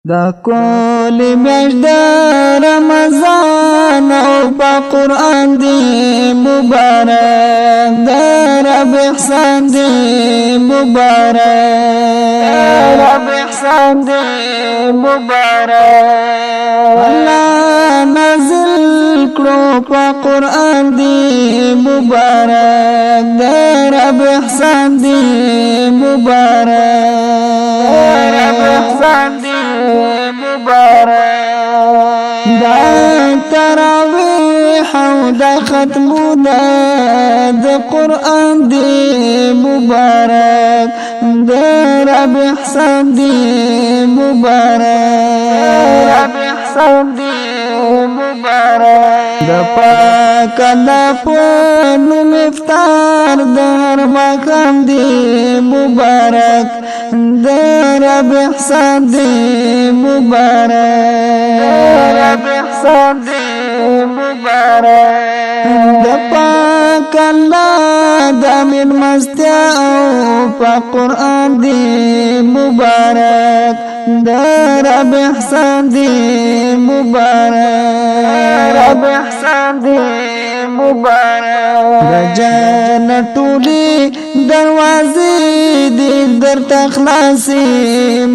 دا کول میاشت د رمضان او په قرآن دی مبارک د رب احسان دی مبارک رب احسان دی مبارک الله نازل کړو په قرآن دی مبارک د رب احسان دی مبارک رب احسان دی مبارک دا تراویح او دا ختمونه د قرآن دی مبارک د رب احسان دی مبارک رب احسان دی مبارک د پاک الله په نوم افطار د هر ماښام دی مبارک د رب احسان دی مبارک رب احسان دی مبارک د پاک الله د من مستیا او په قرآن دی مبارک د رب احسان دی مبارک رب احسان دی مبارک د جنت ټولې دروازې دې درته خلاصې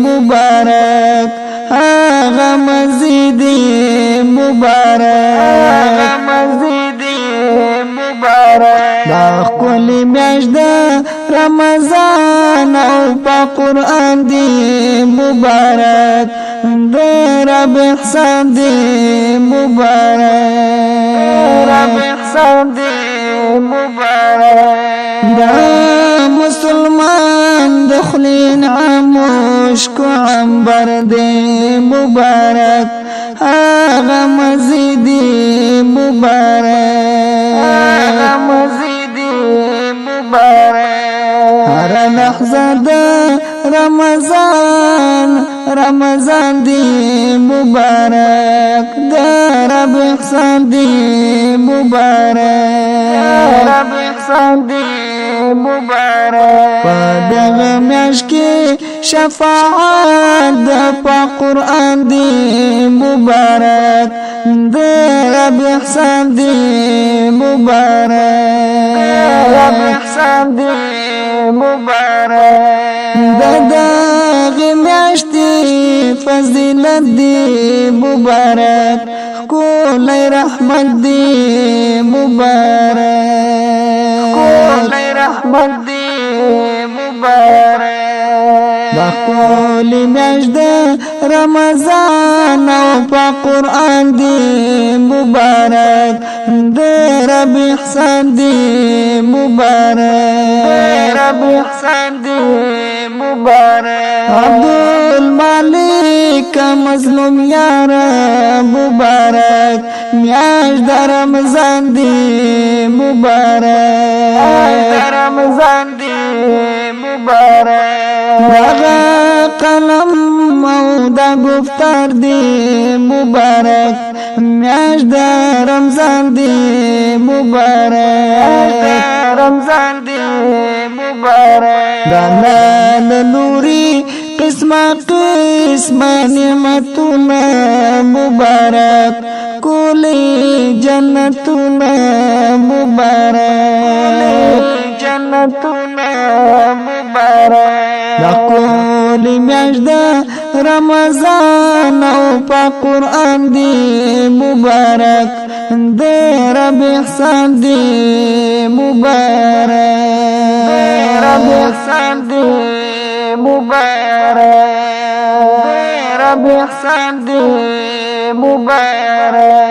مبارک هغه مزید مبارک هغه مزید مبارک دا ښکلې میاشت د رمضان او په قرآن دی مبارک د رب احسان دی مبارک رب احسان دی مبارک دا مسلمان د خولې نعموش کو عنبر دی مبارک هغه مزید مبارک هغه مزید مبارک هر لحظه د رمضان دی مبارک د رب احسان دی مبارک رب احسان دی مبارک په دغه میاشت کې شفاعت د قرآن دی مبارک د رب احسان دی مبارک رب احسان دی مبارک د دغه میاشت فضیلت دی مبارک ښکلی رحمت دی مبارک ښکلی رحمت دی مبارک دا ښکلی میاشت د رمضان او په قرآن دی مبارک د رب احسان دی مبارک رب احسان دی مبارک عبدالمالک مظلوم یار مبارک میاشت د رمضان دی مبارک رمضان دی مبارک دغه قلم او دا گفتار دی مبارک میاشت د رمضان دی مبارک رمضان دی مبارک دا نال نوري قسمه قسمه نعمتونه مبارک کولی جنتونه مبارک جنتونه مبارک دا کولی میاشت د رمضان او په قرآن دی مبارک د رب احسان دی مبارک رب احسان دی مبارک رب احسان دی مبارک